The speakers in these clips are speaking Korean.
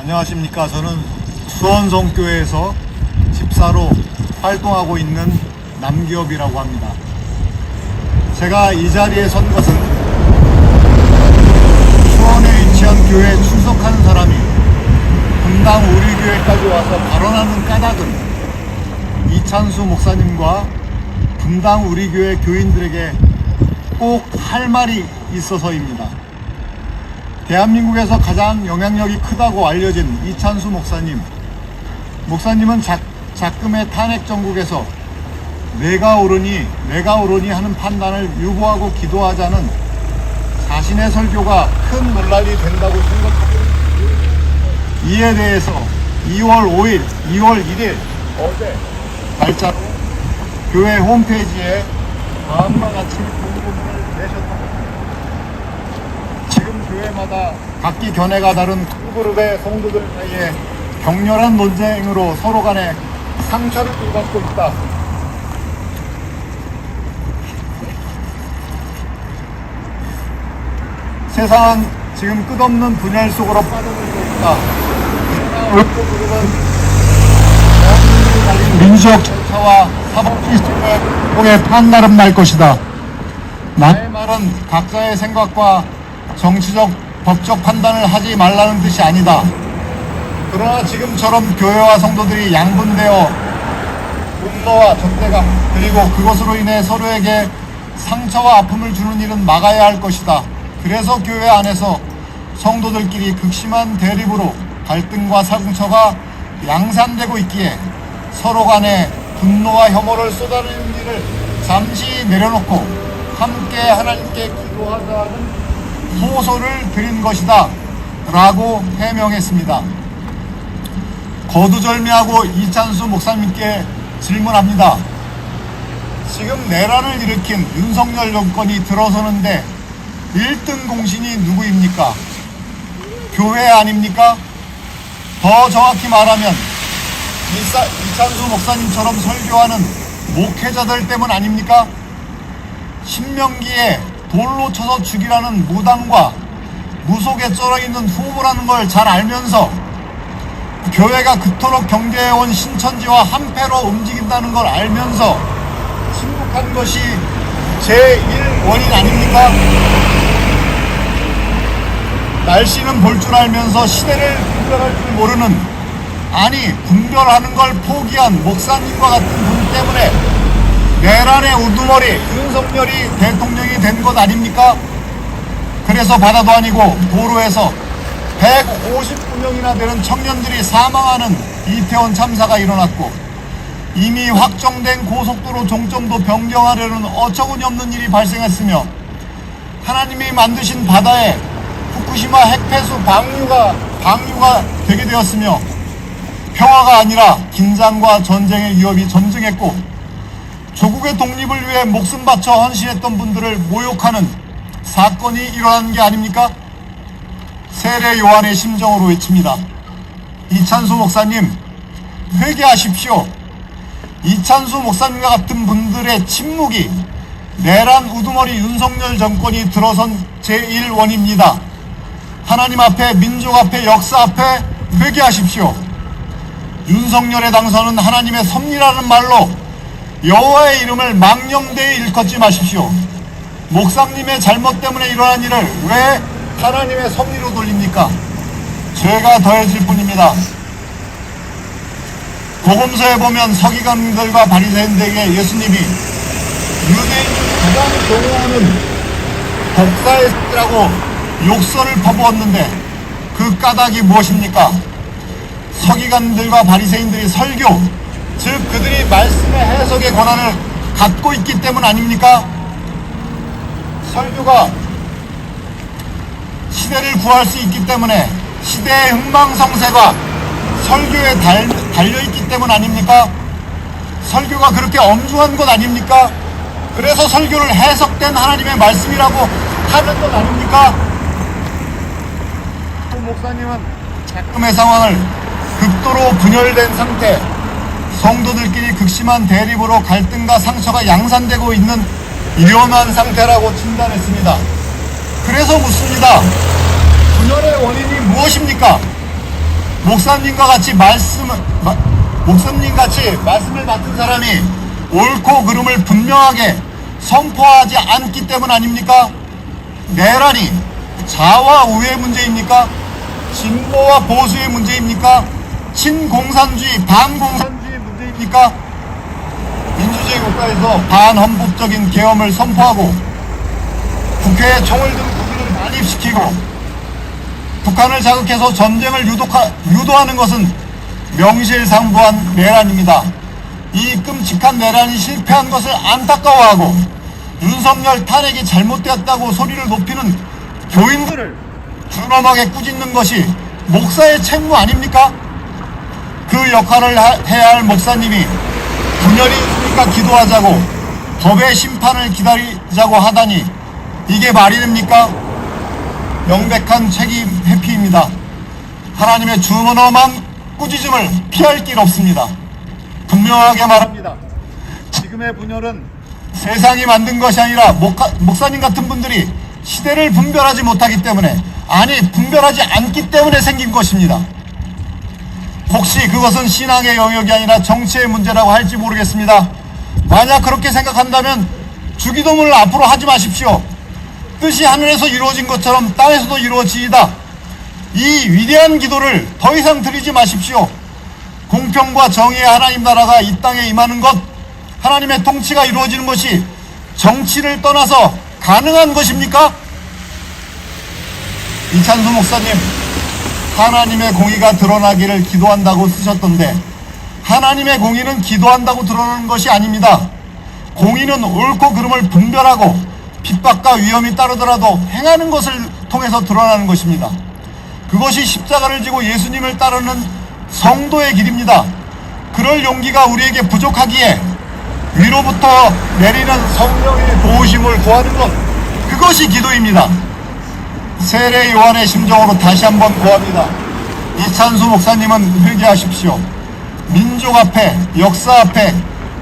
안녕하십니까. 저는 수원성교회에서 집사로 활동하고 있는 남기업이라고 합니다. 제가 이 자리에 선 것은 수원에 위치한 교회에 출석하는 사람이 분당 우리 교회까지 와서 발언하는 까닭은 이찬수 목사님과 분당 우리 교회 교인들에게 꼭 할 말이 있어서입니다. 대한민국에서 가장 영향력이 크다고 알려진 이찬수 목사님은 작금의 탄핵 정국에서 내가 옳으니 하는 판단을 유보하고 기도하자는 자신의 설교가 큰 논란이 된다고 생각하고, 이에 대해서 2월 5일, 2월 1일 어제 날짜로 교회 홈페이지에 다음과 같이 공고문을 내셨습니다. 지금 교회마다 각기 견해가 다른 두 그룹의 성도들 사이에 격렬한 논쟁으로 서로 간에 상처를 주고받고 있다. 세상은 지금 끝없는 분열 속으로 빠져들고 있다. 어떤 그룹은 대한민국이 달린 민주적 절차와 사법 시스템을 통해 판가름 날 것이다. 나의 말은 각자의 생각과 정치적, 법적 판단을 하지 말라는 뜻이 아니다. 그러나 지금처럼 교회와 성도들이 양분되어 분노와 적대감, 그리고 그것으로 인해 서로에게 상처와 아픔을 주는 일은 막아야 할 것이다. 그래서 교회 안에서 성도들끼리 극심한 대립으로 갈등과 상처가 양산되고 있기에 서로 간에 분노와 혐오를 쏟아내는 일을 잠시 내려놓고 함께 하나님께 기도하자는 호소를 드린 것이다 라고 해명했습니다. 거두절미하고 이찬수 목사님께 질문합니다. 지금 내란을 일으킨 윤석열 정권이 들어서는데 1등 공신이 누구입니까? 교회 아닙니까? 더 정확히 말하면 이찬수 목사님처럼 설교하는 목회자들 때문 아닙니까? 신명기에 돌로 쳐서 죽이라는 무당과 무속에 쩔어있는 후보라는 걸 잘 알면서 교회가 그토록 경계해온 신천지와 한패로 움직인다는 걸 알면서 침묵한 것이 제1원인 아닙니까? 날씨는 볼 줄 알면서 시대를 분별할 줄 모르는, 아니 분별하는 걸 포기한 목사님과 같은 분 때문에 내란의 우두머리 윤석열이 대통령이 된 것 아닙니까? 그래서 바다도 아니고 도로에서 159명이나 되는 청년들이 사망하는 이태원 참사가 일어났고, 이미 확정된 고속도로 종점도 변경하려는 어처구니없는 일이 발생했으며, 하나님이 만드신 바다에 후쿠시마 핵폐수 방류가 되게 되었으며, 평화가 아니라 긴장과 전쟁의 위협이 전증했고, 조국의 독립을 위해 목숨 바쳐 헌신했던 분들을 모욕하는 사건이 일어난 게 아닙니까? 세례 요한의 심정으로 외칩니다. 이찬수 목사님, 회개하십시오. 이찬수 목사님과 같은 분들의 침묵이 내란 우두머리 윤석열 정권이 들어선 제1원입니다. 하나님 앞에, 민족 앞에, 역사 앞에 회개하십시오. 윤석열의 당선은 하나님의 섭리라는 말로 여호와의 이름을 망령되이 일컫지 마십시오. 목사님의 잘못 때문에 일어난 일을 왜 하나님의 섭리로 돌립니까? 죄가 더해질 뿐입니다. 복음서에 보면 서기관들과 바리새인들에게 예수님이 유대인을 가장 경호하는 법사의 새끼라고 욕설을 퍼부었는데 그 까닭이 무엇입니까? 서기관들과 바리새인들이 설교, 즉 그들이 말씀의 해석의 권한을 갖고 있기 때문 아닙니까? 설교가 시대를 구할 수 있기 때문에 시대의 흥망성쇠가 설교에 달려있기 때문 아닙니까? 설교가 그렇게 엄중한 것 아닙니까? 그래서 설교를 해석된 하나님의 말씀이라고 하는 것 아닙니까? 또 목사님은 작금의 상황을 극도로 분열된 상태, 성도들끼리 극심한 대립으로 갈등과 상처가 양산되고 있는 위험한 상태라고 진단했습니다. 그래서 묻습니다. 분열의 원인이 무엇입니까? 목사님과 같이 말씀을 맡은 사람이 옳고 그름을 분명하게 선포하지 않기 때문 아닙니까? 내란이 좌와 우의 문제입니까? 진보와 보수의 문제입니까? 친공산주의, 반공산주의 문제입니까? 민주주의 국가에서 반헌법적인 계엄을 선포하고 국회에 총을 든 국민을 난입시키고 북한을 자극해서 전쟁을 유도하는 것은 명실상부한 내란입니다. 이 끔찍한 내란이 실패한 것을 안타까워하고 윤석열 탄핵이 잘못되었다고 소리를 높이는 교인들을 준엄하게 꾸짖는 것이 목사의 책무 아닙니까? 그 역할을 해야 할 목사님이 분열이 있으니까 기도하자고 법의 심판을 기다리자고 하다니 이게 말이 됩니까? 명백한 책임 회피입니다. 하나님의 준엄한 꾸짖음을 피할 길 없습니다. 분명하게 말합니다. 지금의 분열은 세상이 만든 것이 아니라 목사님 같은 분들이 시대를 분별하지 못하기 때문에, 아니 분별하지 않기 때문에 생긴 것입니다. 혹시 그것은 신앙의 영역이 아니라 정치의 문제라고 할지 모르겠습니다. 만약 그렇게 생각한다면 주기도문을 앞으로 하지 마십시오. 뜻이 하늘에서 이루어진 것처럼 땅에서도 이루어지이다. 이 위대한 기도를 더 이상 드리지 마십시오. 공평과 정의의 하나님 나라가 이 땅에 임하는 것, 하나님의 통치가 이루어지는 것이 정치를 떠나서 가능한 것입니까? 이찬수 목사님, 하나님의 공의가 드러나기를 기도한다고 쓰셨던데, 하나님의 공의는 기도한다고 드러나는 것이 아닙니다. 공의는 옳고 그름을 분별하고 핍박과 위험이 따르더라도 행하는 것을 통해서 드러나는 것입니다. 그것이 십자가를 지고 예수님을 따르는 성도의 길입니다. 그럴 용기가 우리에게 부족하기에 위로부터 내리는 성령의 도우심을 구하는 것, 그것이 기도입니다. 세례 요한의 심정으로 다시 한번 구합니다. 이찬수 목사님은 회개하십시오. 민족 앞에, 역사 앞에,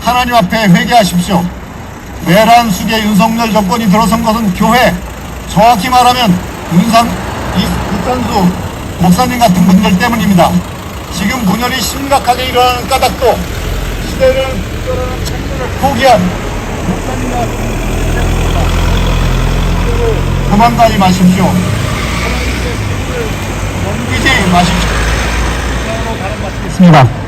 하나님 앞에 회개하십시오. 내란 수계 윤석열 정권이 들어선 것은 교회, 정확히 말하면 이찬수 목사님 같은 분들 때문입니다. 지금 분열이 심각하게 일어나는 까닭도 시대를 분별하는 책무를 포기한 목사님과 같은 분들 때문입니다. 도망가지 마십시오. 하나님의 책무를 넘기지 마십시오. 이상으로 발언 마치겠습니다.